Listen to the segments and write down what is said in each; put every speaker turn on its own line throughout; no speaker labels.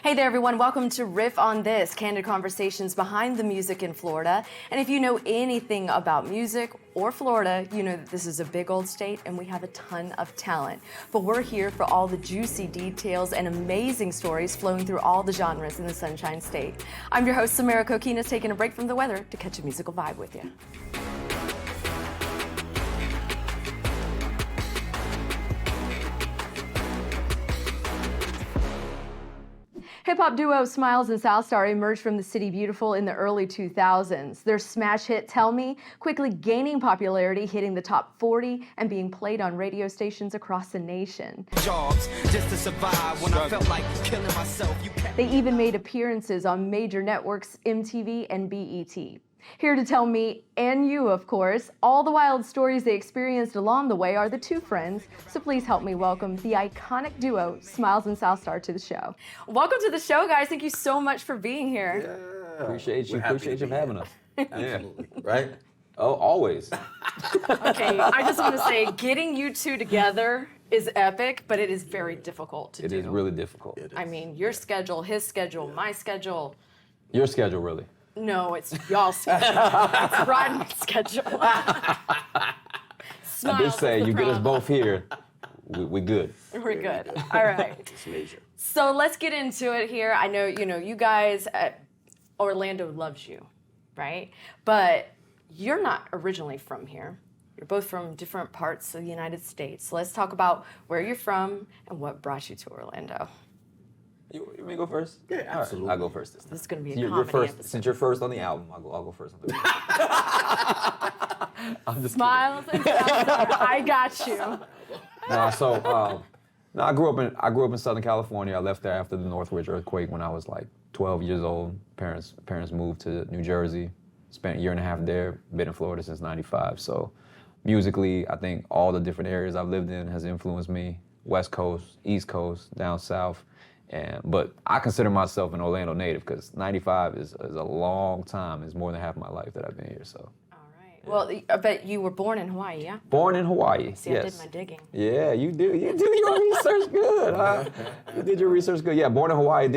Hey there, everyone. Welcome to Riff On This, candid conversations behind the music in Florida. And if you know anything about music or Florida, you know that this is a big old state and we have a ton of talent. But we're here for all the juicy details and amazing stories flowing through all the genres in the Sunshine State. I'm your host, Samara Kokinas, taking a break from the weather to catch a musical vibe with you. Hip-hop duo Smilez and Southstar emerged from the City Beautiful in the early 2000s. Their smash hit, Tell Me, quickly gaining popularity, hitting the top 40 and being played on radio stations across the nation.
Jobs just to survive when I felt like killing myself.
They even made appearances on major networks, MTV and BET. Here to tell me, and you of course, all the wild stories they experienced along the way are the two friends. So please help me welcome the iconic duo, Smilez and Southstar, to the show. Welcome to the show, guys. Thank you so much for being here.
Yeah. Appreciate you for having us.
Absolutely. Right?
Oh, always.
Okay, I just want to say, getting you two together is epic, but it is very difficult to do.
It is really difficult.
I mean, your schedule, his schedule, my schedule.
Your schedule, really.
No, it's y'all's schedule. It's Rodney's schedule.
I did say, you get us both here, we good.
We're good. All right.
It's major.
So let's get into it here. I know, you guys, Orlando loves you, right? But you're not originally from here. You're both from different parts of the United States. So let's talk about where you're from and what brought you to Orlando.
You want me to go first?
Yeah, absolutely.
Right, I'll go first this time.
This is going to be a
You're
comedy
first,
episode.
since you're first on the album, I'll go first on the album. I'm just
Smilez and Southstar, I got you.
I grew up in Southern California. I left there after the Northridge earthquake when I was like 12 years old. Parents moved to New Jersey. Spent a year and a half there. Been in Florida since '95. So musically, I think all the different areas I've lived in has influenced me. West Coast, East Coast, down south. But I consider myself an Orlando native because '95 is a long time. It's more than half my life that I've been here. So.
All right. Well, I bet you were born in Hawaii, yeah?
Born in Hawaii.
See,
yes.
I did my digging.
Yeah, you do your research good, huh? You did your research good. Yeah, born in Hawaii.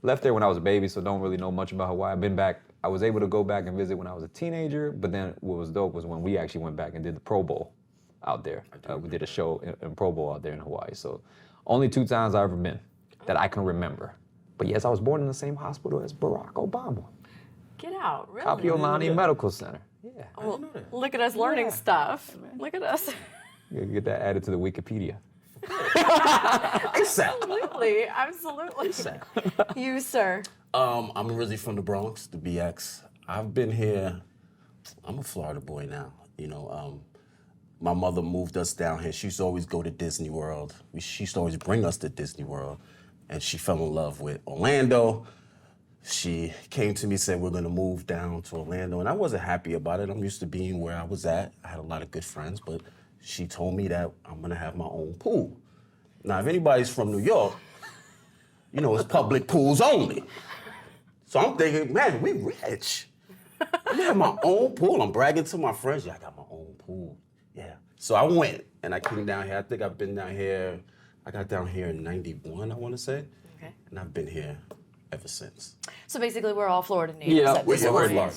Left there when I was a baby, so don't really know much about Hawaii. I've been back. I was able to go back and visit when I was a teenager, but then what was dope was when we actually went back and did the Pro Bowl out there. We did a show in Pro Bowl out there in Hawaii. So only 2 times I've ever been that I can remember. But yes, I was born in the same hospital as Barack Obama.
Get out, really?
Kapiolani Medical Center. Yeah.
Well, look at us learning stuff. Look at us.
You get that added to the Wikipedia.
Absolutely. You, sir.
I'm originally from the Bronx, the BX. I've been here, I'm a Florida boy now. My mother moved us down here. She used to always go to Disney World. She used to always bring us to Disney World. And she fell in love with Orlando. She came to me and said, we're gonna move down to Orlando. And I wasn't happy about it. I'm used to being where I was at. I had a lot of good friends, but she told me that I'm gonna have my own pool. Now, if anybody's from New York, it's public pools only. So I'm thinking, man, we rich. I have my own pool. I'm bragging to my friends, yeah, I got my own pool. Yeah. So I went and I came down here. I think I've been down here. I got down here in '91, I want to say. Okay. And I've been here ever since.
So basically, we're all Florida natives.
Yeah,
we're
Florida.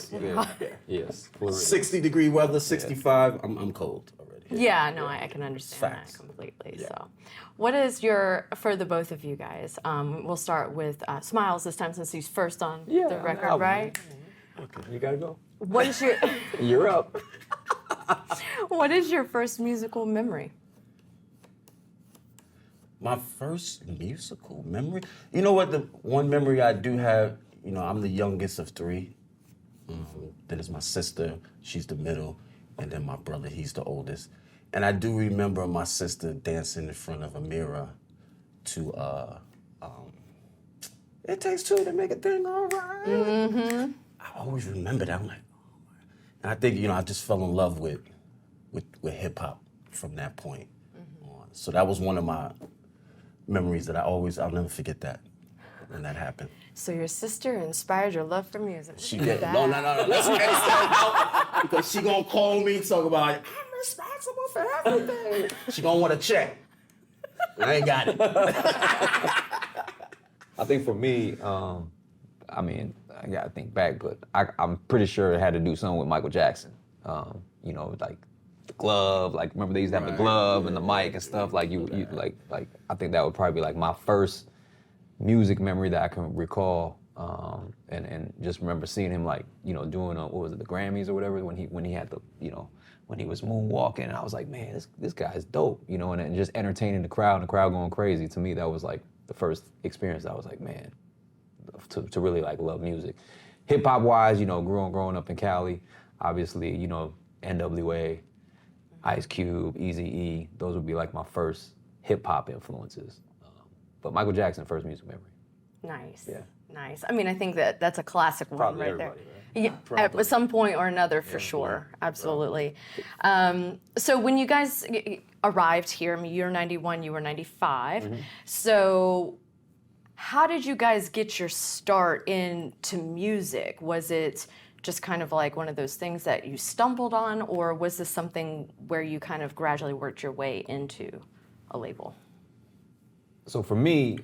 Yes. Florida.
60-degree weather, 65. I'm cold already.
Yeah, no, I can understand that completely. Yeah. So, what is for the both of you guys? We'll start with Smilez this time since he's first on the record, right?
Okay, you gotta go.
What is your?
You're up.
What is your first musical memory?
My first musical memory? You know what, the one memory I do have, I'm the youngest of 3. Then there's my sister, she's the middle, and then my brother, he's the oldest. And I do remember my sister dancing in front of a mirror to, it takes 2 to make a thing all right. Mm-hmm. I always remember that. I'm like, oh my. And I think, I just fell in love with hip hop from that point on. So that was one of my memories that I'll never forget that when that happened.
So your sister inspired your love for music.
She did. No. Let's get out because she gonna call me talk about I'm responsible for everything. She gonna want a check. I ain't got it.
I think for me, I mean, I gotta think back, but I'm pretty sure it had to do something with Michael Jackson. You know, like the glove, like remember they used to have the glove and the mic and stuff. Like you like I think that would probably be like my first music memory that I can recall. And just remember seeing him like, you know, doing what was it, the Grammys or whatever, when he had the, you know, when he was moonwalking, and I was like, man, this guy's dope, you know, and just entertaining the crowd and the crowd going crazy. To me, that was like the first experience. I was like, man, to really like love music. Hip hop wise, you know, growing up in Cali, obviously, you know, NWA, Ice Cube, Eazy-E, those would be like my first hip hop influences. But Michael Jackson, first music memory.
Nice.
Yeah.
Nice. I mean, I think that's a classic one
Probably
right there.
everybody, right?
Yeah, at some point or another, for sure. Absolutely. So when you guys arrived here, I mean, you're 91, you were 95. So how did you guys get your start into music? Was it just kind of like one of those things that you stumbled on, or was this something where you kind of gradually worked your way into a label?
So for me,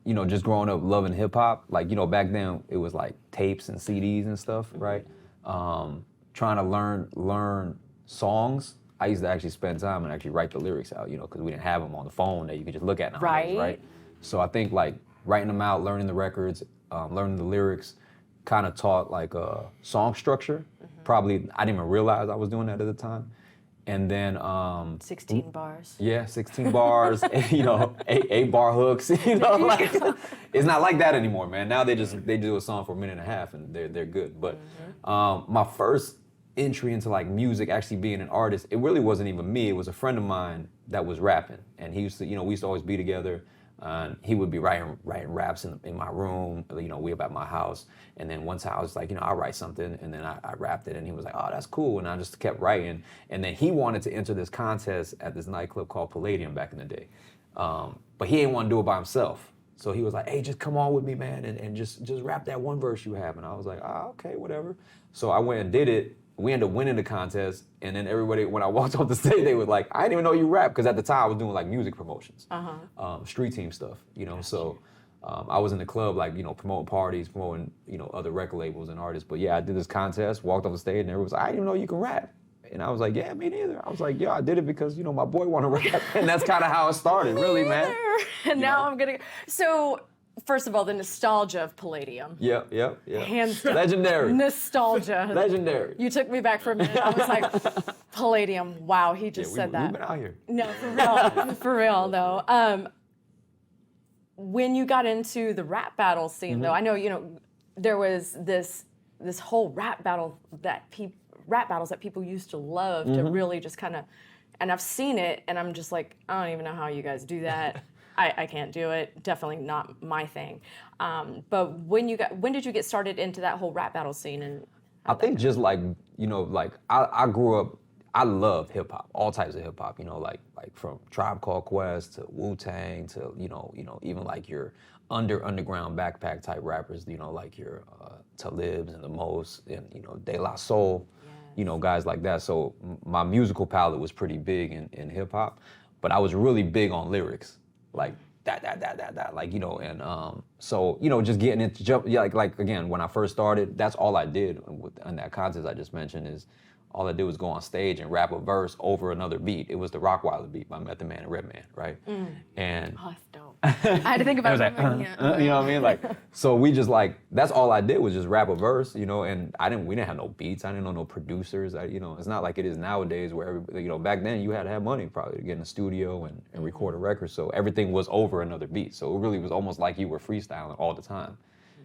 you know, just growing up loving hip hop, like, you know, back then it was like tapes and CDs and stuff, right? Trying to learn songs. I used to actually spend time and actually write the lyrics out, you know, because we didn't have them on the phone that you could just look at nowadays, right? So I think like writing them out, learning the records, learning the lyrics, kind of taught like a song structure. Probably I didn't even realize I was doing that at the time. And then
16 bars.
Yeah, 16 bars, you know, eight bar hooks, you know, like it's not like that anymore, man. Now they do a song for a minute and a half and they're good. But my first entry into like music, actually being an artist, it really wasn't even me. It was a friend of mine that was rapping, and he used to, you know, we used to always be together. He would be writing raps in my room, you know, we up at my house. And then one time I was like, you know, I'll write something, and then I rapped it, and he was like, oh, that's cool. And I just kept writing. And then he wanted to enter this contest at this nightclub called Palladium back in the day. But he didn't want to do it by himself. So he was like, hey, just come on with me, man, and just rap that one verse you have. And I was like, okay, whatever. So I went and did it. We ended up winning the contest, and then everybody, when I walked off the stage, they was like, I didn't even know you rap, because at the time I was doing like music promotions, street team stuff, you know, so I was in the club, like, you know, promoting parties, promoting, you know, other record labels and artists. But yeah, I did this contest, walked off the stage, and everyone was like, I didn't even know you can rap. And I was like, yeah, me neither. I was like, yeah, I did it because, you know, my boy wanted to rap, and that's kind of how it started, really, man.
And now I'm gonna, so first of all, the nostalgia of Palladium.
Yep.
Hands down.
Legendary.
Nostalgia.
Legendary.
You took me back for a minute. I was like, Palladium. Wow, he just said that.
We've been out here.
No, for real. For real, though. When you got into the rap battle scene, though, I know, you know, there was this whole rap battles that people used to love to really just kind of, and I've seen it, and I'm just like, I don't even know how you guys do that. I can't do it. Definitely not my thing. But when did you get started into that whole rap battle scene? And
I think just like, you know, like I grew up, I love hip hop, all types of hip hop, you know, like from Tribe Called Quest to Wu-Tang to, you know, even like your underground backpack type rappers, you know, like your Talibs and the Most, and, you know, De La Soul, you know, guys like that. So my musical palette was pretty big in hip hop, but I was really big on lyrics. Like that, like, you know, and so, you know, just getting into like again, when I first started, that's all I did in that contest I just mentioned. Is all I did was go on stage and rap a verse over another beat. It was the Rockwilder beat by Method Man and Redman, right? And
oh, that's dope. I had to think about it.
Like, you know what I mean? Like, so we just like, that's all I did was just rap a verse, you know, and we didn't have no beats. I didn't know no producers. You know, it's not like it is nowadays where everybody, you know, back then you had to have money probably to get in a studio and record a record. So everything was over another beat. So it really was almost like you were freestyling all the time,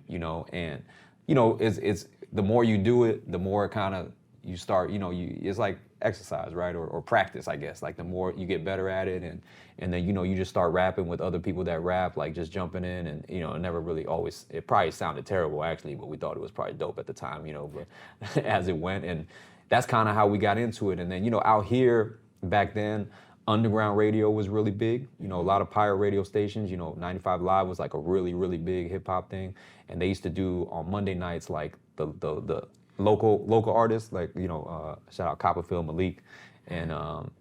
you know, and, you know, it's the more you do it, the more kind of you start, you know, it's like exercise, right? Or practice, I guess. Like the more you get better at it, and then, you know, you just start rapping with other people that rap, like just jumping in, and, you know, it never really always, it probably sounded terrible actually, but we thought it was probably dope at the time, you know, but as it went, and that's kind of how we got into it. And then, you know, out here back then, underground radio was really big. You know, a lot of pirate radio stations, you know, 95 Live was like a really, really big hip hop thing. And they used to do on Monday nights, like the local artists, like, you know, shout out Copperfield, Malik, and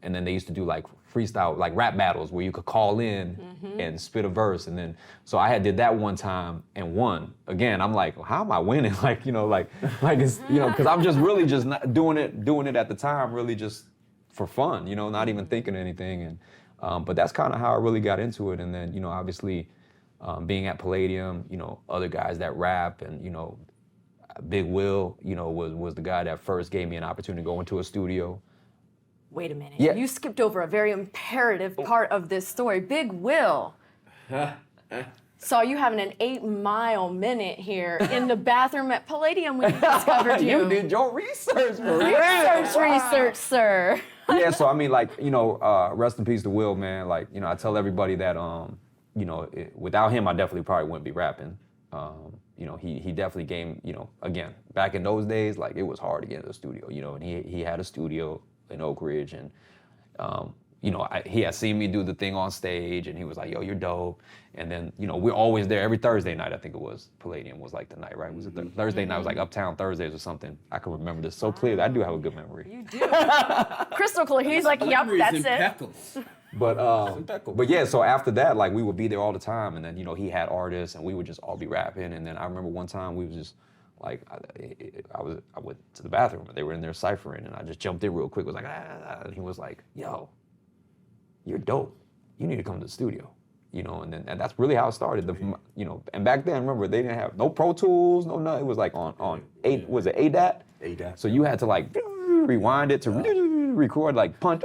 then they used to do like freestyle, like rap battles where you could call in and spit a verse. And then, so I did that one time and won. Again, I'm like, well, how am I winning? Like it's, because I'm just really just not doing it at the time, really just for fun, not even thinking anything. And, but that's kind of how I really got into it. And then, obviously being at Palladium, other guys that rap and, Big Will, was the guy that first gave me an opportunity to go into a studio.
Wait a minute.
Yeah.
You skipped over a very imperative part of this story. Big Will saw you having an 8-mile minute here in the bathroom at Palladium when he discovered you.
You did your research, for real.
Research, sir.
Yeah, so I mean, like, rest in peace to Will, man. Like, I tell everybody that, without him, I definitely probably wouldn't be rapping. He definitely gave, again, back in those days, like, it was hard to get into the studio, and he had a studio in Oak Ridge, and, he had seen me do the thing on stage, and he was like, yo, you're dope. And then, we're always there every Thursday night, I think it was. Palladium was like the night, right? Was it Thursday night? It was like Uptown Thursdays or something. I can remember this so clearly. I do have a good memory.
You do. Crystal clear. He's like, yep, that's it.
But yeah, so after that, like, we would be there all the time, and then, he had artists, and we would just all be rapping. And then I remember one time we was just, like, I went to the bathroom, and they were in there ciphering, and I just jumped in real quick, was like, and he was like, yo, you're dope. You need to come to the studio. And that's really how it started. And back then, remember, they didn't have no Pro Tools, no nothing. It was like on was it ADAT?
ADAT.
So you had to like rewind it to record, like punch.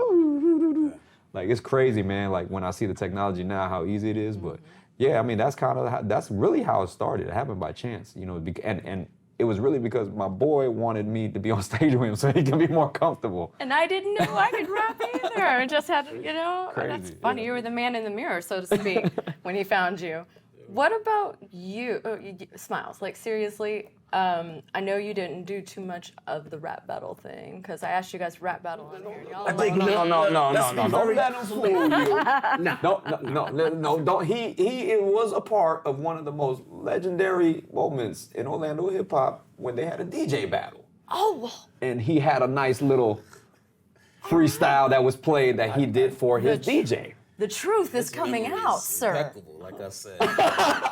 Like, it's crazy, man. Like, when I see the technology now, how easy it is. But yeah, I mean, that's really how it started. It happened by chance, and it was really because my boy wanted me to be on stage with him so he can be more comfortable.
And I didn't know I could rap either. I just had,
Crazy.
That's funny. You were the man in the mirror, so to speak, when he found you. What about you, Smilez? Like, seriously, I know you didn't do too much of the rap battle thing, because I asked you guys to rap battle on here. Y'all are like,
No. Don't let him fool you. No. Don't. He was a part of one of the most legendary moments in Orlando hip hop when they had a DJ battle.
oh,
And he had a nice little freestyle that was played that he did for his DJ.
the truth is coming out, sir.
Impeccable, like I said.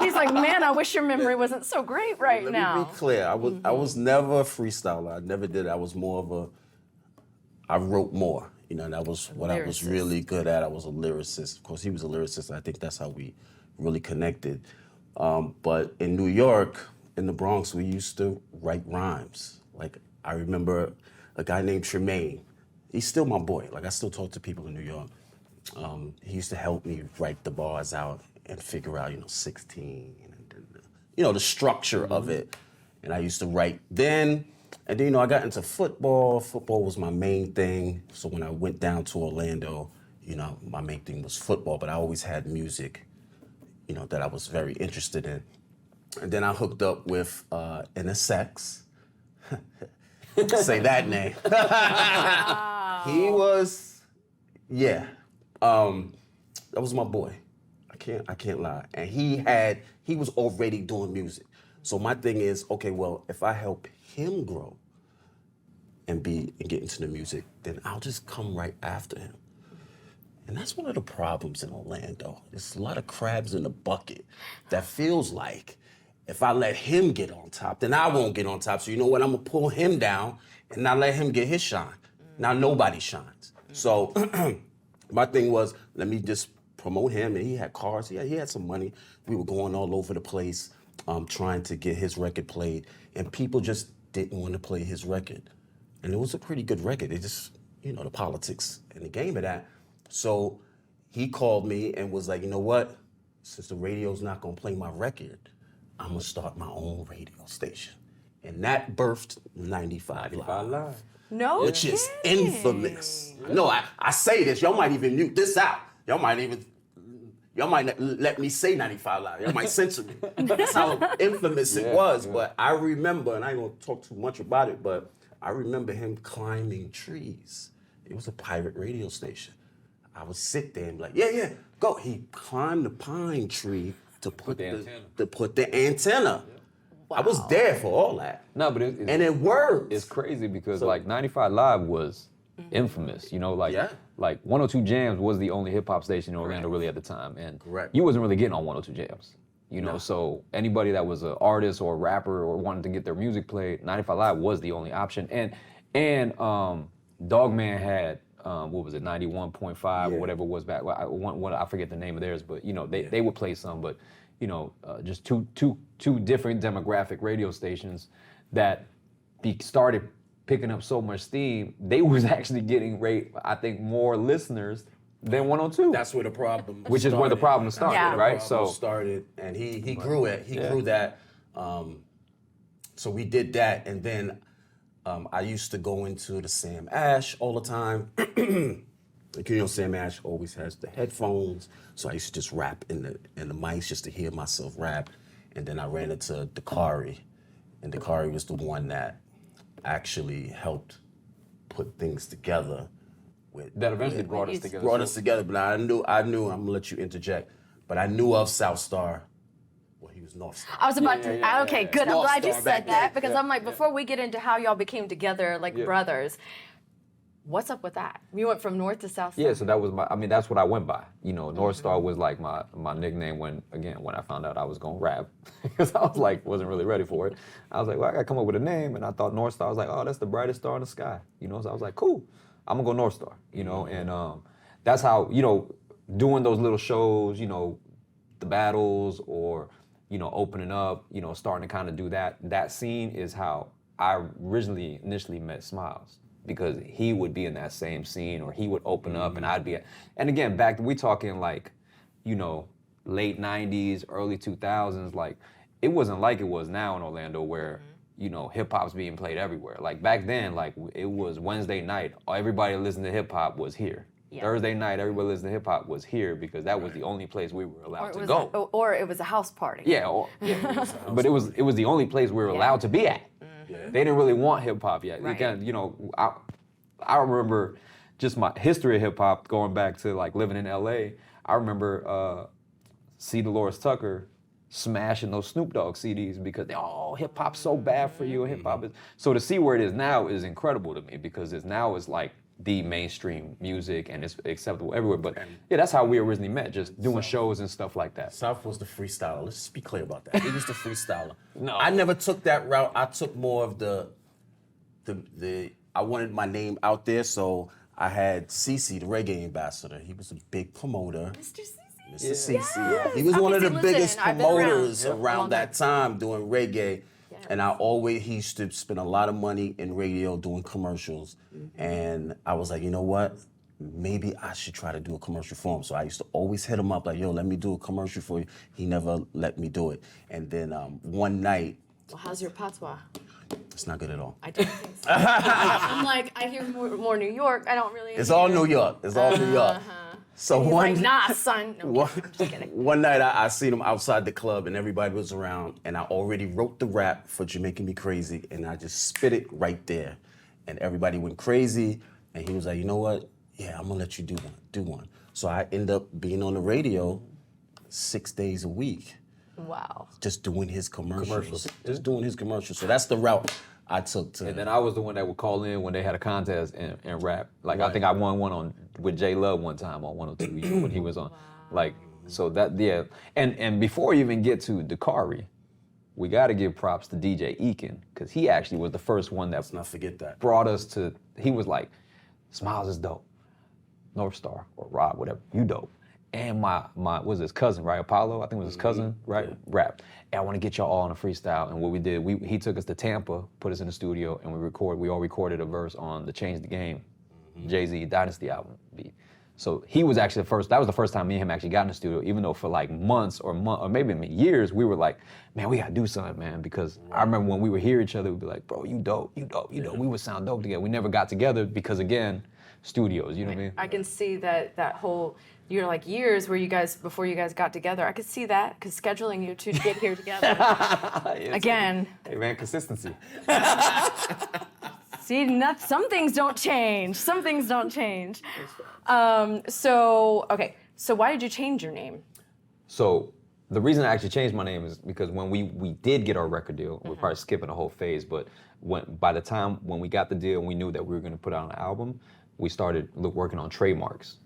He's like, man, I wish your memory wasn't so great right now.
Let me be clear. I was never a freestyler. I never did. I was more of I wrote more. That was what I was really good at. I was a lyricist. Of course, he was a lyricist. I think that's how we really connected. But in New York, in the Bronx, we used to write rhymes. Like, I remember a guy named Tremaine. He's still my boy. Like, I still talk to people in New York. He used to help me write the bars out and figure out, 16, and the structure of it. And I used to write then. And then, I got into football. Football was my main thing. So when I went down to Orlando, my main thing was football, but I always had music, that I was very interested in. And then I hooked up with NSX. Say that name. He was, that was my boy. I can't lie. And he was already doing music. So my thing is, okay, well, if I help him grow and get into the music, then I'll just come right after him. And that's one of the problems in Orlando. There's a lot of crabs in the bucket that feels like if I let him get on top, then I won't get on top. So you know what? I'm gonna pull him down and not let him get his shine. Now nobody shines. So my thing was, let me just promote him. And he had cars, he had some money. We were going all over the place trying to get his record played. And people just didn't want to play his record. And it was a pretty good record. It just, the politics and the game of that. So he called me and was like, you know what? Since the radio's not gonna play my record, I'm gonna start my own radio station. And that birthed 95 Live.
No
Which
kidding.
is infamous. No, I say this, y'all might even mute this out. Y'all might not let me say 95 Live. Y'all might censor me. That's how infamous it was. But I remember, and I ain't gonna talk too much about it, but I remember him climbing trees. It was a pirate radio station. I would sit there and be like, yeah, go. He climbed the pine tree to put the antenna. Wow. I was there for all that.
No, but
and it worked.
It's crazy because like 95 Live was infamous, like 102 Jams was the only hip hop station in Orlando really at the time, and
Correct.
you wasn't really getting on 102 Jams. You know, so anybody that was an artist or a rapper or wanted to get their music played, 95 Live was the only option. And Dogman had what was it, 91.5 or whatever it was back. I forget the name of theirs, but you know they would play some, but you know just two different demographic radio stations that started picking up so much steam. They was actually getting I think more listeners than 102.
That's where the problem
Which is where the problem started,
Yeah.
right?
So started, and he grew it. He grew that. So we did that, and then I used to go into the Sam Ash all the time. Like, you know, Sam Ash always has the headphones, so I used to just rap in the mics just to hear myself rap. And then I ran into Dakari, and Dakari was the one that actually helped put things together.
That eventually brought us together.
Brought us together, but I knew, I'm gonna let you interject, but I knew of Southstar. Well, he was Northstar.
I was about to. Okay, good. I'm glad you
Northstar
said
back
that
then.
because I'm like, before we get into how y'all became together like brothers, what's up with that? You went from North to South.
Yeah, so that was that's what I went by. You know, Northstar was like my nickname when I found out I was gonna rap. Because I was like, wasn't really ready for it. I was like, well, I gotta come up with a name, and I thought Northstar. I was like, oh, that's the brightest star in the sky. You know, so I was like, cool, I'm gonna go Northstar. You know, and that's how, you know, doing those little shows, you know, the battles or, you know, opening up, you know, starting to kind of do that scene is how I initially met Smilez. Because he would be in that same scene, or he would open up, and I'd be. And again, we talking like, you know, late '90s, early 2000s. Like, it wasn't like it was now in Orlando, where you know hip hop's being played everywhere. Like back then, like it was Wednesday night. Everybody listening to hip hop was here. Yeah. Thursday night, everybody listening to hip hop was here because that was the only place we were allowed to go.
Or it was a house party.
Yeah, but it was the only place we were allowed to be at. They didn't really want hip hop yet.
Right.
Again, you know, I remember just my history of hip hop going back to like living in LA. I remember C. Dolores Tucker smashing those Snoop Dogg CDs because hip hop's so bad for you. Hip hop is so to see where it is now is incredible to me because it's like the mainstream music and it's acceptable everywhere. But yeah, that's how we originally met, just doing shows and stuff like that.
South was the freestyler. Let's just be clear about that. He was the freestyler.
No.
I never took that route. I took more of the I wanted my name out there, so I had CeCe, the reggae ambassador. He was a big promoter.
Mr. CeCe.
Mr. CeCe.
Yes.
He was one of the
Listen,
biggest
I've been
promoters
around.
around that time doing reggae.
Yes.
And he used to spend a lot of money in radio doing commercials. And I was like, you know what? Maybe I should try to do a commercial for him. So I used to always hit him up like, yo, let me do a commercial for you. He never let me do it. And then one night.
Well, how's your patois?
It's not good at all.
I don't think so. I'm like, I hear more New York. I don't really.
It's all New York. It's all New York. So
He's
one
like, nah, son. No, I'm just kidding.
One night I seen him outside the club and everybody was around and I already wrote the rap for Jamaican Me Crazy and I just spit it right there. And everybody went crazy and he was like, you know what? Yeah, I'm gonna let you do one. So I end up being on the radio 6 days a week.
Wow.
Just doing his commercials. Just doing his commercials. So that's the route I took to.
And then I was the one that would call in when they had a contest and rap. Like I think I won one with J Love one time on 102 when he was on. Like so that And before you even get to Dakari, we got to give props to DJ Eakin because he actually was the first one that
Let's not forget that.
brought us to. He was like, Smilez is dope, Northstar or Rob, whatever, you dope. And my was his cousin, right? Apollo, I think it was his cousin, right? Yeah. Rap. And I want to get y'all all on a freestyle. And what we did, he took us to Tampa, put us in the studio, and we all recorded a verse on the Change the Game, Jay-Z Dynasty album beat. So he was actually that was the first time me and him actually got in the studio, even though for like months or maybe years, we were like, man, we gotta do something, man. Because I remember when we would hear each other, we'd be like, bro, you dope, you dope, you dope. We would sound dope together. We never got together because again, studios, you know what I mean?
I can see that whole, like years where before you guys got together. I could see that because scheduling you two to get here together. Again.
Hey man, consistency.
See, some things don't change. Some things don't change. So why did you change your name?
So the reason I actually changed my name is because when we did get our record deal, we're probably skipping a whole phase, but by the time when we got the deal and we knew that we were going to put out an album, we started working on trademarks.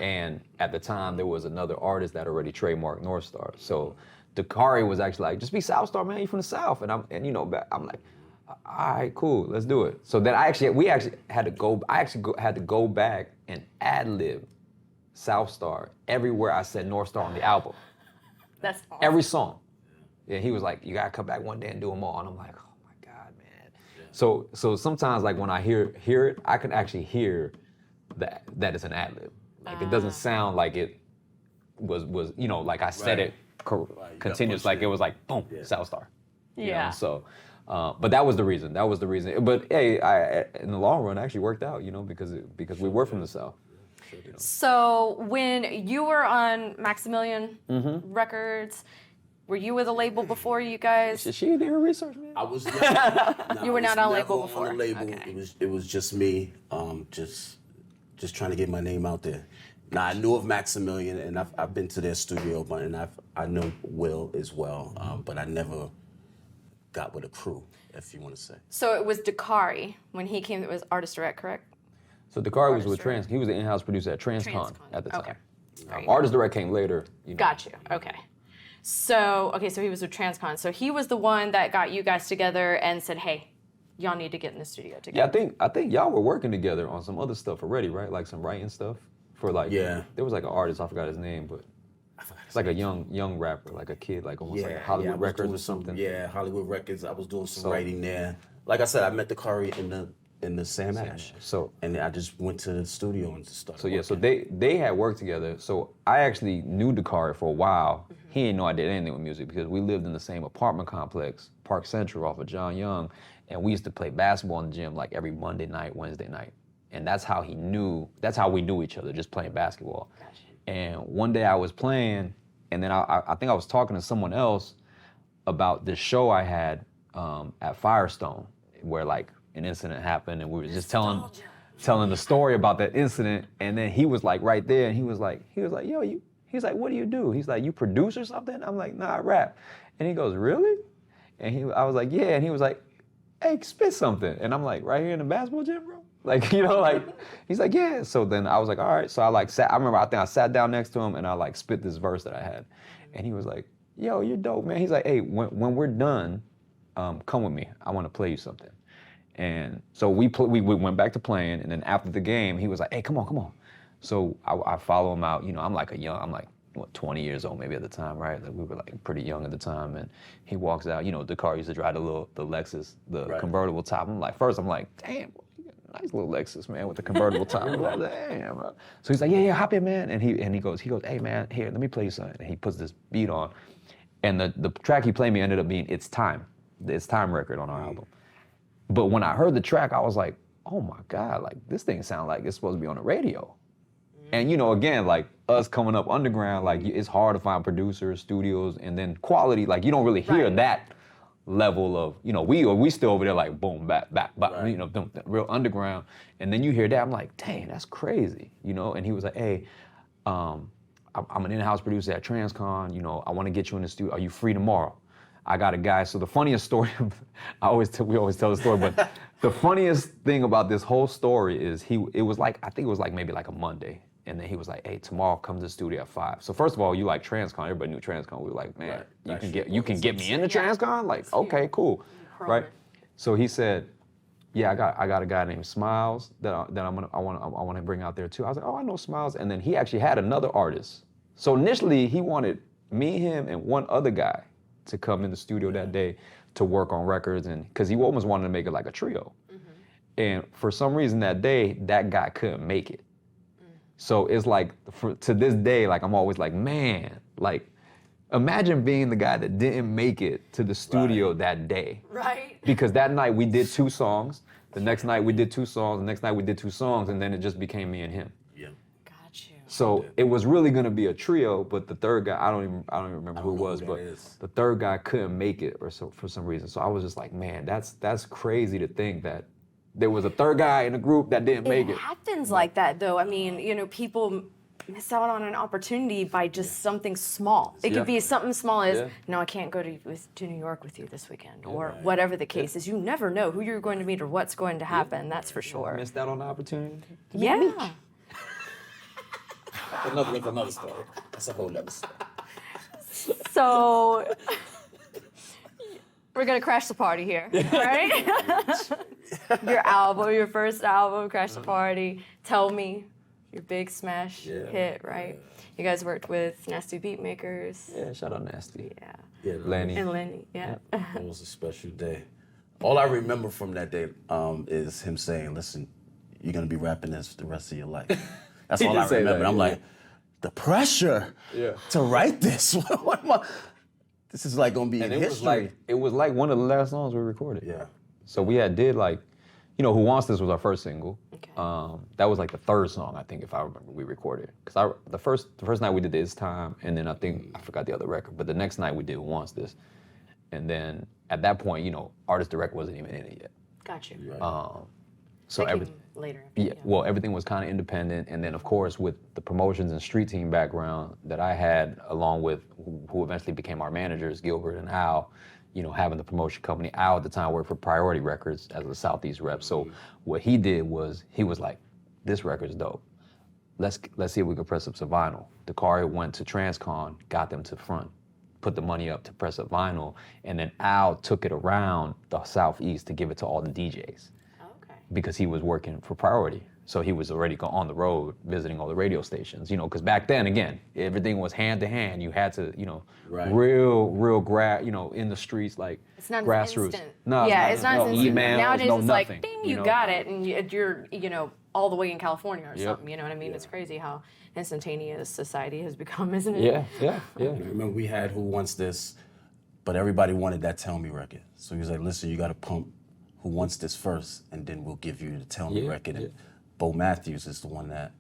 And at the time, there was another artist that already trademarked North Star. So Dakari was actually like, just be Southstar, man, you from the South. And I'm like, all right, cool, let's do it. So then I actually had to go back and ad-lib Southstar everywhere I said North Star on the album.
That's awesome.
Every song. Yeah, he was like, you gotta come back one day and do them all. And I'm like, oh my God, man. Yeah. So sometimes like when I hear it, I can actually hear that it's an ad-lib. Like it doesn't sound like it was like I said it continuous, like it was like boom, Southstar.
Yeah.
So, but that was the reason. But hey, in the long run, it actually worked out, because we were from the South.
So when you were on Maximilian Records, were you with a label before you guys?
She did her research, man.
I was
You were not on a label before?
On a label.
Okay.
It was just me, just trying to get my name out there. Now I knew of Maximilian, and I've been to their studio, and I know Will as well, but I never got with a crew, if you want to say.
So it was Dakari when he came. It was Artist Direct, correct?
So Dakari was with Trans. He was the in-house producer at Transcon at the time.
Okay. Right.
Artist Direct came later.
Got you. Okay. So he was with Transcon. So he was the one that got you guys together and said, "Hey, y'all need to get in the studio together."
Yeah, I think y'all were working together on some other stuff already, right? Like some writing stuff for like. Yeah. There was like an artist, I forgot his name, but it's like a young rapper, like a kid, like almost like Hollywood Records or something.
Yeah, Hollywood Records. I was doing some writing there. Like I said, I met Dakari in the Sam Ash. And I just went to the studio and started.
So so they had worked together. So I actually knew Dakari for a while. He didn't know I did anything with music because we lived in the same apartment complex, Park Central off of John Young, and we used to play basketball in the gym like every Monday night, Wednesday night. And that's how we knew each other, just playing basketball. Gotcha. And one day I was playing, and then I think I was talking to someone else about this show I had at Firestone, where like an incident happened, and we were just telling the story about that incident, and then he was like right there, and he was like, yo, he's like, what do you do? He's like, you produce or something? I'm like, nah, I rap. And he goes, really? And I was like, yeah, and he was like, hey, spit something. And I'm like, right here in the basketball gym, bro? Like, he's like, yeah. So then I was like, all right. So I think I sat down next to him and I like spit this verse that I had. And he was like, yo, you're dope, man. He's like, hey, when we're done, come with me. I want to play you something. And so we went back to playing, and then after the game, he was like, hey, come on. So I follow him out. I'm like 20 years old maybe at the time, right? Like we were like pretty young at the time, and he walks out. The car used to drive the Lexus, the convertible top. I'm like, damn, nice little Lexus, man, with the convertible top. I'm like, damn. Bro. So he's like, yeah, hop in, man. And he goes, hey, man, here, let me play you something. And he puts this beat on, and the track he played me ended up being It's Time, the It's Time record on our album. But when I heard the track, I was like, oh my God, like this thing sounds like it's supposed to be on the radio. And again, like us coming up underground, like it's hard to find producers, studios, and then quality, like you don't really hear that level of, we still over there like boom, back, real underground. And then you hear that, I'm like, dang, that's crazy, And he was like, hey, I'm an in-house producer at Transcon, I want to get you in the studio. Are you free tomorrow? I got a guy. So the funniest story, we always tell the story, but the funniest thing about this whole story is I think it was like maybe like a Monday. And then he was like, hey, tomorrow come to the studio at 5. So first of all, you like Transcon, everybody knew Transcon. We were like, man, you can get me into Transcon? Like, okay, cool, right? So he said, yeah, I got a guy named Smilez that I want to bring out there too. I was like, oh, I know Smilez. And then he actually had another artist. So initially he wanted me, him, and one other guy to come in the studio that day to work on records, and because he almost wanted to make it like a trio. And for some reason that day, that guy couldn't make it. So it's like, to this day, like I'm always like, man, like imagine being the guy that didn't make it to the studio that day.
Right.
Because that night we did 2 songs, the next night we did 2 songs, the next night we did 2 songs, and then it just became me and him.
Yeah.
Got you.
So it was really gonna be a trio, but the third guy, I don't even remember who it was, but the third guy couldn't make it for some reason. So I was just like, man, that's crazy to think that there was a third guy in the group that didn't make it.
It happens like that though. I mean, people miss out on an opportunity by just something small. It could be something small as, no, I can't go to New York with you this weekend, or whatever the case is. You never know who you're going to meet or what's going to happen, that's for sure.
Missed out on the opportunity.
Yeah.
Another story. That's a whole other story.
So, we're going to crash the party here, right? Your first album, Crash the Party, Tell Me. Your big smash hit, right? You guys worked with Nasty Beatmakers.
Yeah, shout out Nasty.
Yeah,
Lenny.
And Lenny, yeah.
It was a special day. All I remember from that day is him saying, listen, you're going to be rapping this the rest of your life. That's all I remember.
That,
I'm like, the pressure to write this. This is like going to be in history.
It was like one of the last songs we recorded.
Yeah.
So we did like, Who Wants This was our first single.
Okay.
That was like the third song, I think, if I remember, we recorded. Because the first night we did This Time, and then I forgot the other record, but the next night we did Who Wants This. And then at that point, Artist Direct wasn't even in it yet.
Got you.
So
Later.
well, everything was kind of independent, and then of course with the promotions and street team background that I had, along with who eventually became our managers, Gilbert and Al, having the promotion company. Al at the time worked for Priority Records as a Southeast rep. So what he did was he was like, "This record's dope. Let's see if we can press up some vinyl." Dakari went to Transcon, got them to front, put the money up to press up vinyl, and then Al took it around the Southeast to give it to all the DJs. Because he was working for Priority. So he was already on the road visiting all the radio stations, because back then, again, everything was hand to hand. You had to, real, in the streets, like
it's not
grassroots.
Instant.
No,
it's not instant.
Emails,
nowadays
no
it's
nothing,
like, ding, you got it, and you're, all the way in California or something, you know what I mean?
Yeah.
It's crazy how instantaneous society has become, isn't it?
Yeah.
I remember we had Who Wants This, but everybody wanted that Tell Me record. So he was like, listen, you got to pump Who Wants This first, and then we'll give you the Tell Me record. And Bo Matthews is the one that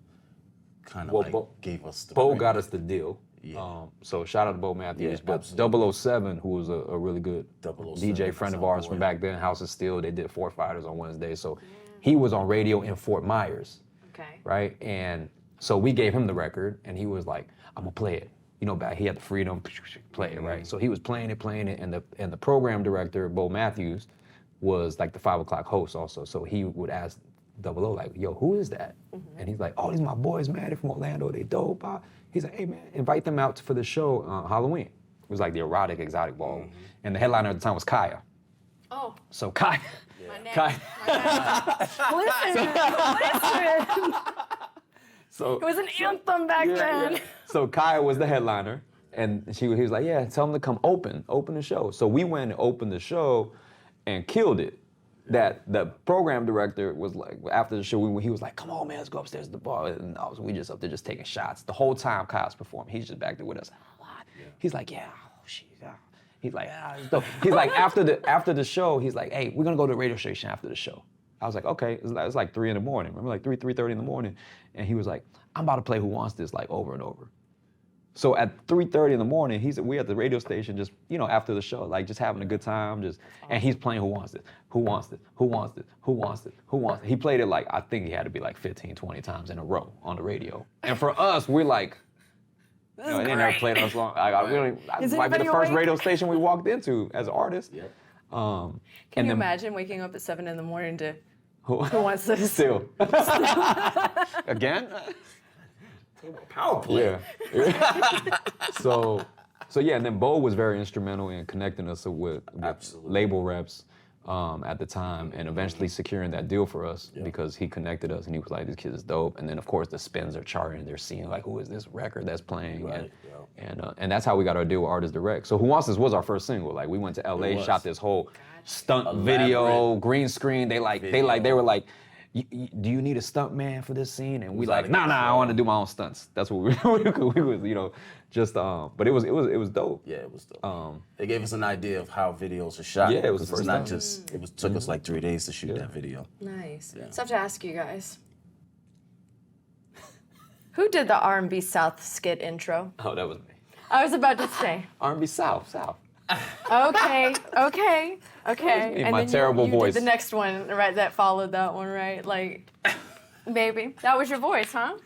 kind of gave us the
Bo got us the deal. Yeah. So shout out to Bo Matthews.
Yeah,
but
absolutely.
007, who was a really good
007,
DJ friend of ours from back then, House of Steel, they did Fort Fighters on Wednesday. So he was on radio in Fort Myers.
Okay.
Right? And so we gave him the record, and he was like, I'm going to play it. Back he had the freedom, play it, right? So he was playing it, and the program director, Bo Matthews, was like the 5 o'clock host also. So he would ask 00, like, yo, who is that? And he's like, oh, these my boys, man. They're from Orlando. They dope. He's like, hey, man, invite them out for the show Halloween. It was like the erotic exotic ball. And the headliner at the time was Kaya.
Oh.
So Kaya.
My neck.
Kaya.
Listen.
So
It was an anthem back then.
So Kaya was the headliner. And he was like, yeah, tell them to come open the show. So we went and opened the show and killed it. That the program director was like, after the show, he was like, come on, man, let's go upstairs to the bar. And we just up there just taking shots. The whole time Kyle's performing, he's just back there with us. He's like, yeah, oh, shit, yeah. He's like, it's dope. He's like, after the show, he's like, hey, we're gonna go to the radio station after the show. I was like, okay, it's like 3 in the morning. Remember, like 3:30 in the morning. And he was like, I'm about to play Who Wants This, like over and over. So at 3:30 in the morning, we at the radio station just, after the show, like just having a good time, and he's playing Who Wants This, Who Wants This, Who Wants This, Who Wants This, Who Wants This. He played it like, I think he had to be like 15, 20 times in a row on the radio. And for us, we're like, they never played us long. It might be the first radio station we walked into as artists.
Yep.
Can you imagine waking up at 7 in the morning to Who Wants This?
Still. Again?
Power play.
Yeah. So yeah, and then Bo was very instrumental in connecting us with label reps at the time, and eventually securing that deal for us because he connected us, and he was like, "This kid is dope." And then of course the spins are charting; they're seeing like, "Who is this record that's playing?"
Right.
And that's how we got our deal with Artist Direct. So Who Wants This was our first single. Like we went to LA, shot this whole stunt video, green screen. They were like. Do you need a stunt man for this scene? And we like, nah, I want to do my own stunts. That's what we was, just but it was dope.
Yeah, it was dope. They gave us an idea of how videos are shot.
Yeah, it was the first
not
time.
took us like 3 days to shoot that video.
Nice.
Yeah.
So I have to ask you guys, who did the R&B South skit intro?
Oh, that was me.
I was about to say.
R&B South.
Okay.
Me,
And
my
then
terrible
you
voice.
did the next one, right? That followed that one, right? Like, baby, that was your voice, huh?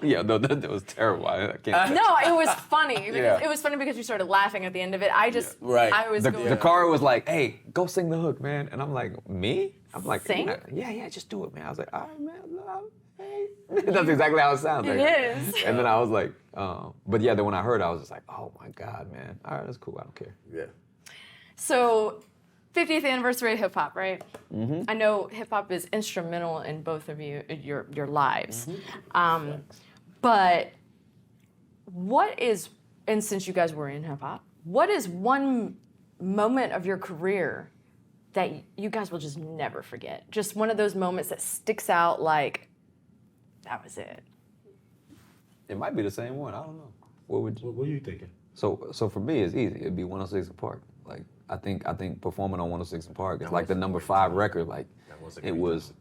Yeah, no, that was terrible. I can't.
No, it was funny. Because
Yeah.
It was funny because you started laughing at the end of it. I just,
Right.
I was going.
The car was like, "Hey, go sing the hook, man," and I'm like, "Me?" I'm like,
Sing?
Yeah, just do it, man." I was like, "All right, man, hey." That's exactly how it sounds.
It is.
And then I was like, but yeah, then when I heard it, I was just like, "Oh my God, man! All right, that's cool. I don't care."
Yeah.
So, 50th anniversary of hip hop, right?
Mm-hmm.
I know hip hop is instrumental in both of your lives.
Mm-hmm.
But what is, and since you guys were in hip hop, what is one moment of your career that you guys will just never forget? Just one of those moments that sticks out like, that was it.
It might be the same one. I don't know. What would you?
What are you thinking?
So for me, it's easy. It'd be 106 and Park. Like I think performing on 106 and Park is like the number 5 record. Like it was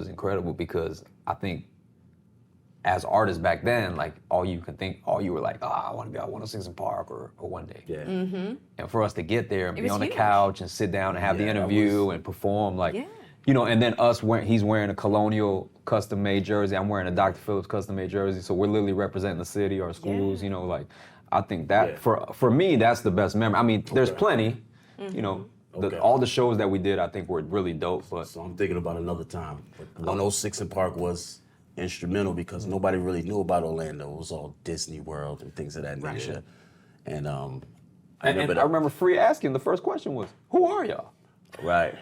incredible because I think as artists back then, like all you were like, I want to be on 106 and Park or One Day.
Yeah.
And for us to get there and
It
be
was
on the
huge.
couch and sit down and have the
Yeah, that
interview and perform, like,
Yeah.
you know, and then he's wearing a Colonial custom-made jersey. I'm wearing a Dr. Phillips custom-made jersey. So we're literally representing the city, our schools, you know, like, I think that, for me, that's the best memory. I mean, there's plenty, you know, all the shows that we did, I think were really dope, but.
So I'm thinking about another time. But 106 and Park was instrumental because nobody really knew about Orlando. It was all Disney World and things of that nature. And I
remember Free asking, the first question was, who are y'all?
Right.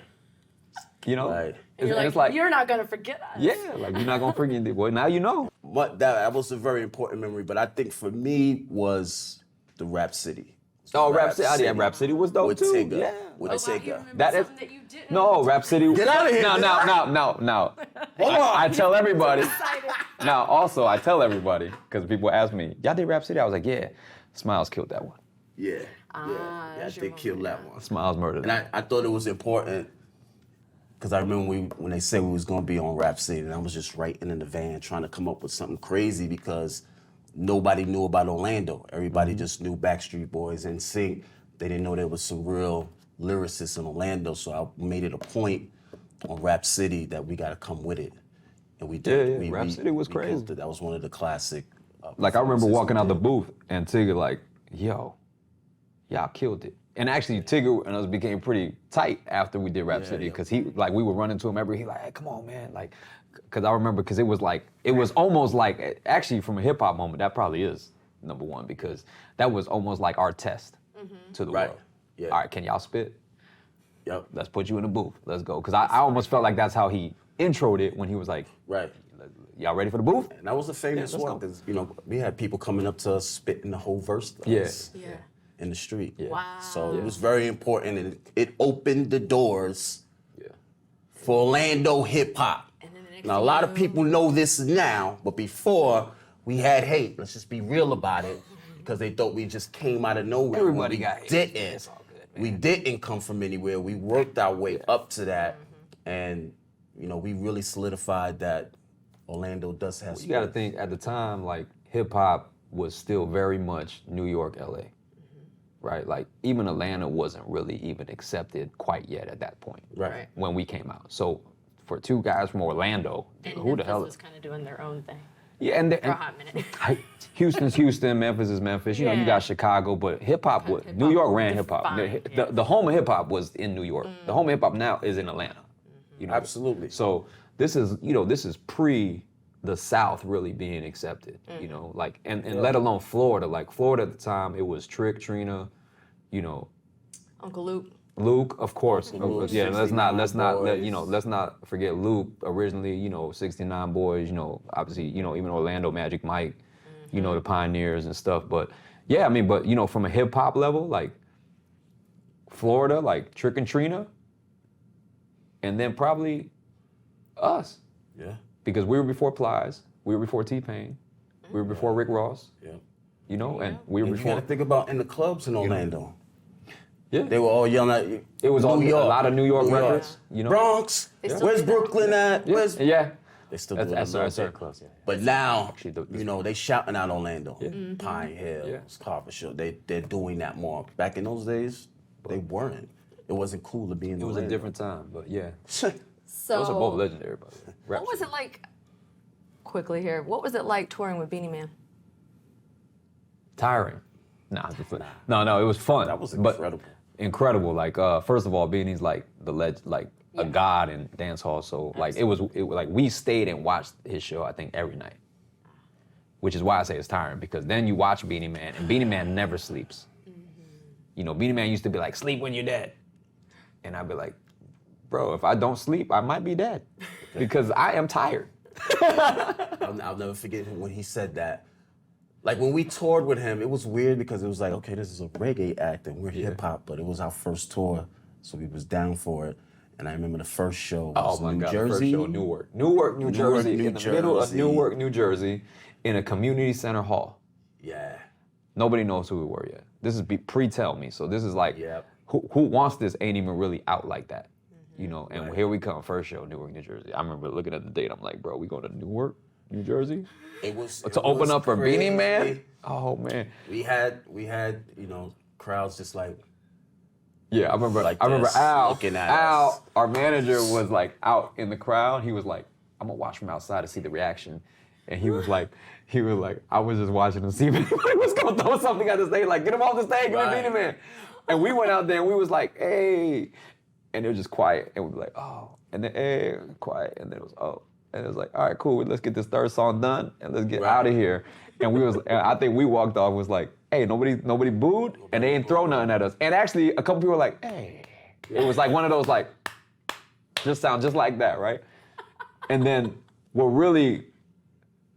You know?
Right.
And you're
it's
like, you're not gonna forget us.
yeah, like you're not gonna forget it. Well, now you know.
But that was a very important memory. But I think for me was the Rap City.
Oh, Rap City. Rap City was dope
with
too.
Tigger.
Yeah.
With
Oh, wow, you
Tigger.
remember
That is-
something that you didn't.
No, Rap City.
Get outta here.
No.
Hold on.
I tell everybody.
Excited.
Now, also, I tell everybody because people ask me, "Y'all did Rap City?" I was like, "Yeah." Smiles killed that one.
Yeah.
Ah,
Yeah,
that's
they
your
killed
moment.
that one.
Smiles murdered.
And I thought it was important because I remember when they said we was gonna be on Rap City, and I was just writing in the van trying to come up with something crazy because nobody knew about Orlando. Everybody just knew Backstreet Boys and Sync. They didn't know there was some real lyricists in Orlando, so I made it a point on Rap City that we gotta come with it. And we did.
Yeah, Rap City was crazy.
killed it. That was one of the classic.
Like I remember
performances
walking
we
out the
did.
booth and Tigger like, "Yo, y'all killed it." And actually, Tigger and us became pretty tight after we did Rap City because we would run into him he like, "Hey, come on, man!" Like, because I remember because it was almost like actually from a hip hop moment that probably is number one because that was almost like our test to the
Right.
world.
Yeah.
All right, can y'all spit?
Yep.
Let's put you in the booth. Let's go. Because I almost felt like that's how he introed it when he was like,
Right.
"Y'all ready for the booth?"
And that was a famous
let's
one
go.
because we had people coming up to us spitting the whole verse to
Yeah.
us
Yeah.
in the street.
Wow.
So it was very important, and it opened the doors
Yeah.
for Orlando hip hop.
And then the next
Now a
thing
lot
you
of people know this now, but before we had hate. Let's just be real about it, because they thought we just came out of nowhere.
Everybody
We
got hate.
Didn't.
It's all good, man.
We didn't come from anywhere. We worked our way up to that, and we really solidified that Orlando does have.
You got to think at the time, like hip hop was still very much New York, LA, right? Like even Atlanta wasn't really even accepted quite yet at that point,
Right.
when we came out. So for two guys from Orlando,
And
who the
Memphis
hell?
was kind of doing their own thing
Yeah, and,
for a hot minute.
Houston's Houston, Memphis is Memphis. You know, you got Chicago, but hip hop was New York ran hip hop.
defined,
The home of hip hop was in New York. The home of hip hop now is in Atlanta. You know,
Absolutely.
So this is pre the South really being accepted. You know, like and let alone Florida. Like Florida at the time, it was Trick, Trina,
Uncle Luke.
Luke, of course.
Luke,
Yeah, let's not
Boys.
let's not forget Luke. Originally, 69 Boys. Obviously, even Orlando Magic Mike. The Pioneers and stuff. But yeah, I mean, but from a hip hop level, like Florida, like Trick and Trina, and then probably us
Yeah.
because we were before Plies, we were before T-Pain, we were before Rick Ross.
Yeah.
And we were
And you
before.
gotta think about in the clubs in Orlando.
Yeah.
They were all yelling at you.
It was all-
New York,
a lot of New York records,
Bronx.
still
Where's
do that.
Brooklyn at? Where's
Yeah.
They still
That's
do it a
that's
little
certain
bit.
clubs. Yeah.
But now,
Actually,
they shouting out Orlando,
Mm-hmm.
Pine Hill,
Yeah.
Carver Show. They're doing that more. Back in those days, they weren't. It wasn't cool to be in
It was
Orlando.
a different time, but yeah.
So
Those are both legendary, by the way.
what was it like quickly here. What was it like touring with Beenie Man?
Tiring. Nah, no, it was fun.
That was
but
incredible.
Incredible. Like, first of all, Beanie's like a god in dance hall. So like it was like we stayed and watched his show, I think, every night. Which is why I say it's tiring, because then you watch Beenie Man, and Beenie Man never sleeps. You know, Beenie Man used to be like, sleep when you're dead. And I'd be like, bro, if I don't sleep, I might be dead. Because I am tired.
I'll never forget when he said that. Like when we toured with him, it was weird because it was like, okay, this is a reggae act and we're hip hop, but it was our first tour, so we was down for it. And I remember the first show was New Jersey.
The first show, Newark, New Jersey, in the middle of Newark, New Jersey, in a community center hall.
Yeah.
Nobody knows who we were yet. This is pre-tell me, so this is like, who wants this ain't even really out like that, you know? And here we come, first show, Newark, New Jersey. I remember looking at the date, I'm like, bro, we going to Newark, New Jersey? To open up for Beenie Man? Oh man.
We had, you know, crowds just like.
Yeah, I remember Al, our manager, was like out in the crowd. He was like, I'm gonna watch from outside to see the reaction. And he was like, I was just watching to see if anybody was gonna throw something at the stage, like, get him off the stage, get him Beenie Man. And we went out there and we was like, hey. And it was just quiet. And we'd be like, oh. And then, hey, quiet. And then it was, oh. And it was like, all right, cool, let's get this third song done and let's get out of here. And I think we walked off, was like, hey, nobody booed, and they didn't throw nothing at us. And actually, a couple people were like, hey. It was like one of those, like, just sound just like that, right? And then what really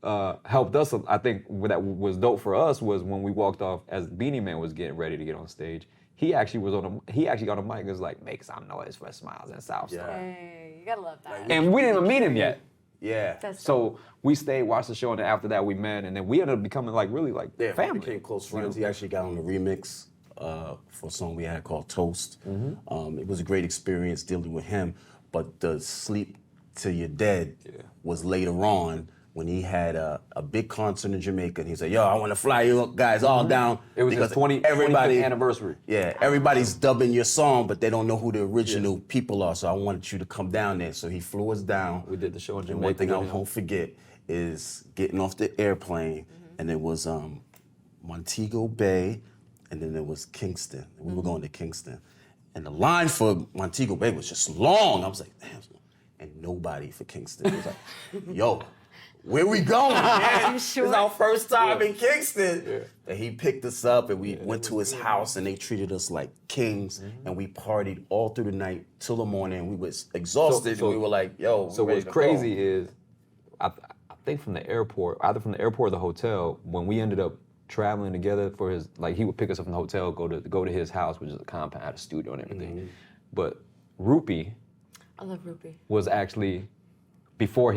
helped us, I think, that was dope for us, was when we walked off as Beenie Man was getting ready to get on stage. He actually got a mic and was like, make some noise for Smilez and Southstar.
Yeah.
Hey, you gotta love that.
And we didn't even meet him yet.
Yeah.
So we stayed, watched the show, and then after that we met, and then we ended up becoming like really like family.
We became close friends. He actually got on the remix for a song we had called Toast. It was a great experience dealing with him, but the Sleep Till You're Dead was later on when he had a big concert in Jamaica, and he said, yo, I want to fly you guys all down.
It was his 25th anniversary.
Yeah, everybody's dubbing your song, but they don't know who the original people are, so I wanted you to come down there. So he flew us down.
We did the show in Jamaica.
And one thing I won't forget is getting off the airplane, and it was Montego Bay, and then there was Kingston. We were going to Kingston. And the line for Montego Bay was just long. I was like, damn. And nobody for Kingston. It was like, yo, where we going, man?
You sure?
This is our first time in Kingston. And he picked us up, and we went to his house, and they treated us like kings, and we partied all through the night till the morning. We was exhausted, and we were like, yo,
so what's crazy is, I think from the airport, either from the airport or the hotel, when we ended up traveling together for his, like he would pick us up from the hotel, go to his house, which is a compound, had a studio and everything. But Rupee,
I love Rupee,
was actually before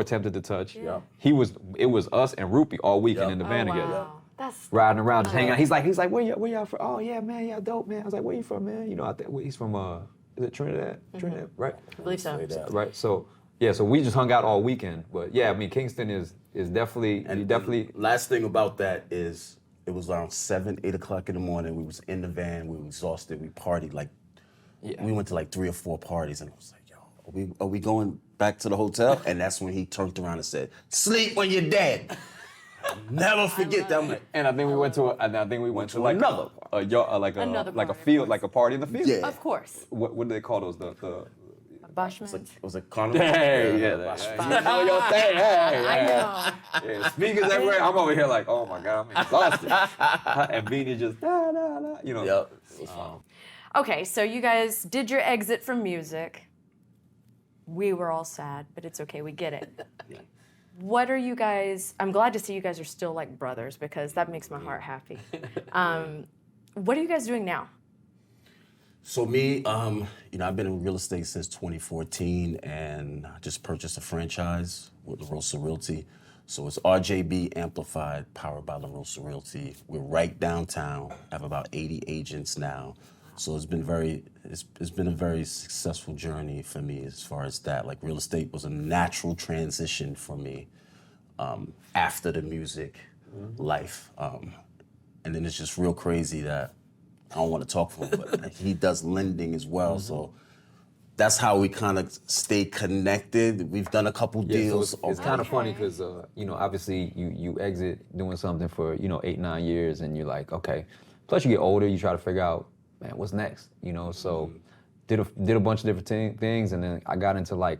Tempted to Touch. It was us and Rupee all weekend in the van together.
That's
riding around, just hanging out. He's like, where y'all from? Oh yeah, man, y'all dope, man. I was like, where you from, man? You know, I think he's from is it Trinidad? Trinidad, right?
I believe so.
Right. So yeah, so we just hung out all weekend. But yeah, I mean, Kingston is definitely,
And
definitely.
Last thing about that is, it was around 7, 8 o'clock in the morning. We was in the van. We were exhausted. We partied like, we went to like 3 or 4 parties, and I was like, yo, are we going back to the hotel? And that's when he turned around and said, sleep when you're dead. I'll never forget that.
And I think we went to like
another
a field, like a party in the field.
Yeah.
Of course.
What do they call those? The
Bashment.
It was a carnival.
Hey, you know your thing.
I know.
Yeah, speakers everywhere. I'm over here like, oh my God, I'm exhausted. And Beanie just, you know.
Yep. It was fun.
Okay, so you guys did your exit from music. We were all sad, but it's okay, we get it. What are you guys, I'm glad to see you guys are still like brothers, because that makes my heart happy. What are you guys doing now?
So me, I've been in real estate since 2014, and I just purchased a franchise with LaRosa Realty. So it's RJB Amplified, powered by LaRosa Realty. We're right downtown. I have about 80 agents now. So it's been a very successful journey for me as far as that. Like, real estate was a natural transition for me after the music life. And then it's just real crazy that I don't want to talk for him, but he does lending as well. So that's how we kind of stay connected. We've done a couple deals.
So it's kind of funny because you know, obviously you exit doing something for 8-9 years, and you're like, okay. Plus you get older, you try to figure out, man, what's next? You know, so did a bunch of different things, and then I got into like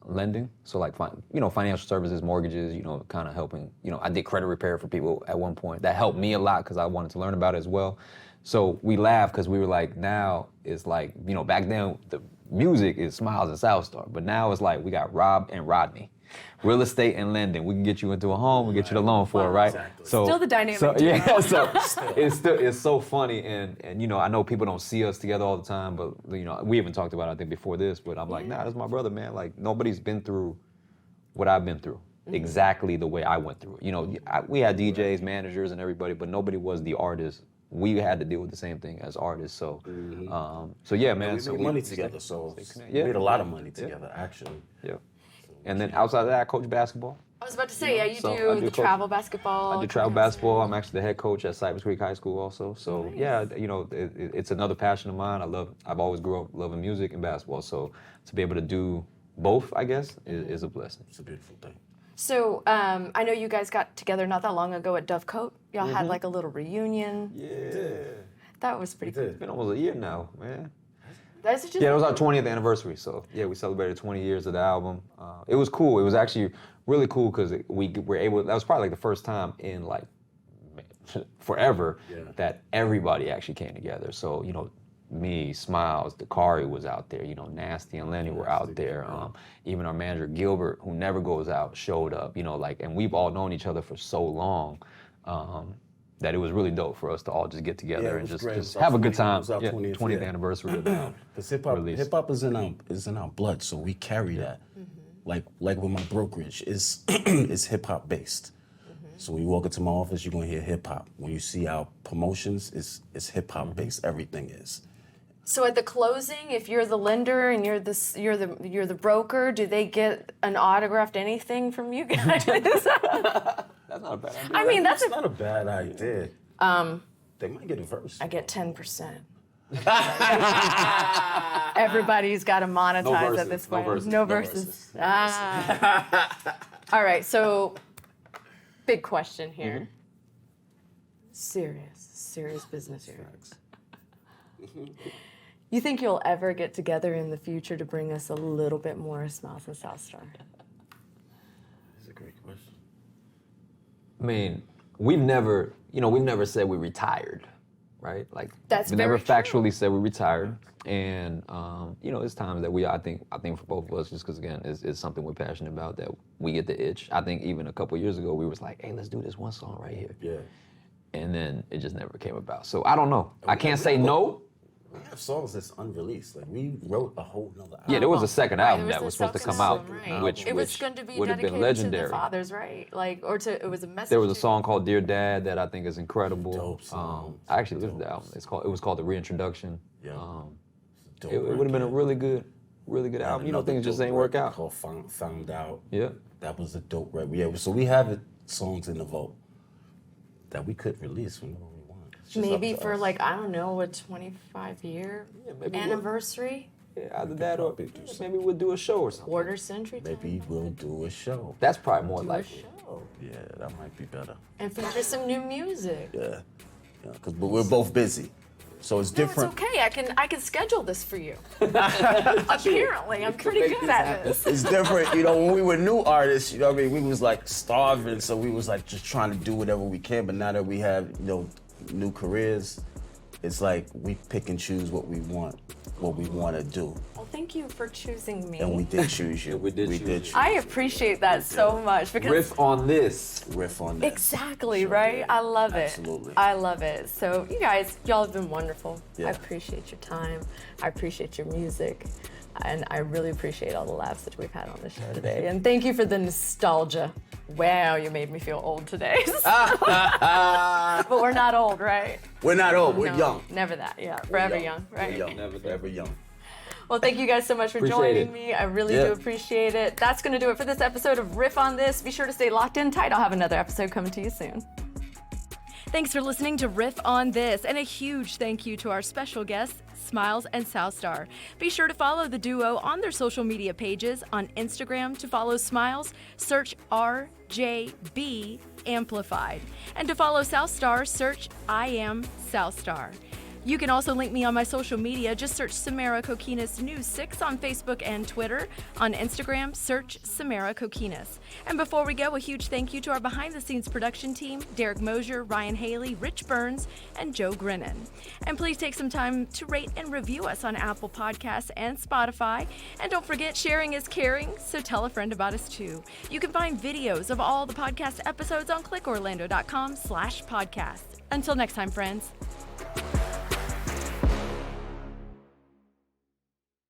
lending, so like financial services, mortgages, kind of helping. I did credit repair for people at one point. That helped me a lot because I wanted to learn about it as well. So we laughed because we were like, now it's like, back then the music is Smilez and Southstar, but now it's like we got Rob and Rodney. Real estate and lending. We can get you into a home, we get you the loan for it, right?
Exactly.
So
still the dynamic.
So it's so funny, and I know people don't see us together all the time, but we even talked about it, I think, before this, but I'm like, nah, that's my brother, man. Like, nobody's been through what I've been through exactly the way I went through it. We had DJs, managers, and everybody, but nobody was the artist. We had to deal with the same thing as artists, so yeah, man.
We made money together, so we made a lot of money together, actually.
Yeah. And then outside of that, I coach basketball.
I was about to say, you
So
do
I
the travel basketball.
I do travel basketball. I'm actually the head coach at Cypress Creek High School also. So yeah, it's another passion of mine. I've always grew up loving music and basketball. So to be able to do both, I guess, is a blessing.
It's a beautiful thing.
So I know you guys got together not that long ago at Dovecote. Y'all had like a little reunion.
Yeah.
That was pretty cool.
It's been almost a year now, man.
That's just
Yeah, it was our 20th anniversary, so yeah, we celebrated 20 years of the album. It was cool. It was actually really cool because we were able. That was probably like the first time in like forever that everybody actually came together. So me, Smilez, Dakari was out there. Nasty and Lenny were out there. Even our manager Gilbert, who never goes out, showed up. And we've all known each other for so long. That it was really dope for us to all just get together and just have a good time.
It was our
20th anniversary of the
Because hip hop is in our blood, so we carry that. Like with my brokerage, is hip hop based. So when you walk into my office, you're gonna hear hip hop. When you see our promotions, it's hip hop based. Everything is.
So at the closing, if you're the lender and you're the broker, do they get an autographed anything from you guys?
That's not a bad idea.
I mean, that's
not a bad idea. They might get a verse.
I get 10%. Everybody's got to monetize at this point. No verses. All right, so big question here. Serious business here. You think you'll ever get together in the future to bring us a little bit more Smilez and Southstar?
That's a great question.
I mean, we've never said we retired, right? Like
That's
we never
very true.
factually said we retired, and it's times that I think for both of us, just because again, it's something we're passionate about, that we get the itch. I think even a couple years ago, we was like, hey, let's do this one song right here.
Yeah.
And then it just never came about. So I don't know. I can't say no.
We have songs that's unreleased. Like we wrote a whole nother album.
Yeah, there was a second album
It
that was
the
supposed to come out,
self-titled, right.
which
it was going to be
would have
dedicated
been legendary.
to the fathers, right? It was a message.
There was a
to-
song called "Dear Dad" that I think is incredible.
Dope song.
I actually listened to the album. It was called "The Reintroduction."
Yeah.
It would have been a really good album. Things just ain't work out.
Called Found Out.
Yeah.
That was a dope record. Yeah, so we have songs in the vault that we could release whenever we want. It's just
Maybe
up to
for
us.
a 25-year
maybe
anniversary.
Yeah, either that or maybe we'll do a show or something.
Quarter century time.
Maybe we'll do a show.
That's probably more
Do a
likely.
show.
Yeah, that might be better.
And feature some new music.
Yeah, because we're both busy, so it's
No,
different.
it's okay. I can schedule this for you. Apparently, I'm pretty good at this.
It's different, when we were new artists, we was like starving, so we was like just trying to do whatever we can. But now that we have, new careers, it's like we pick and choose what we want to do.
Well, thank you for choosing me.
And we did choose you.
We did choose you.
I appreciate that so much because
Riff on this.
Riff on this.
exactly, right? I love it.
Absolutely.
I love it. So you guys, y'all have been wonderful.
Yeah.
I appreciate your time. I appreciate your music. And I really appreciate all the laughs that we've had on the show today. And thank you for the nostalgia. Wow, you made me feel old today. But we're not old, right?
We're not old. We're
No,
young.
Never that. Yeah, forever young,
We're
right?
young. Forever young.
Well, thank you guys so much for
Appreciate
joining
it.
me. I really
Yeah.
do appreciate it. That's going to do it for this episode of Riff on This. Be sure to stay locked in tight. I'll have another episode coming to you soon. Thanks for listening to Riff on This, and a huge thank you to our special guest, Smilez and Southstar. Be sure to follow the duo on their social media pages. On Instagram, to follow Smilez, search RJB Amplified. And to follow Southstar, search I Am Southstar. You can also link me on my social media. Just search Samara Kokinas News 6 on Facebook and Twitter. On Instagram, search Samara Kokinas. And before we go, a huge thank you to our behind-the-scenes production team, Derek Mosier, Ryan Haley, Rich Burns, and Joe Grinnan. And please take some time to rate and review us on Apple Podcasts and Spotify. And don't forget, sharing is caring, so tell a friend about us too. You can find videos of all the podcast episodes on clickorlando.com/podcast. Until next time, friends.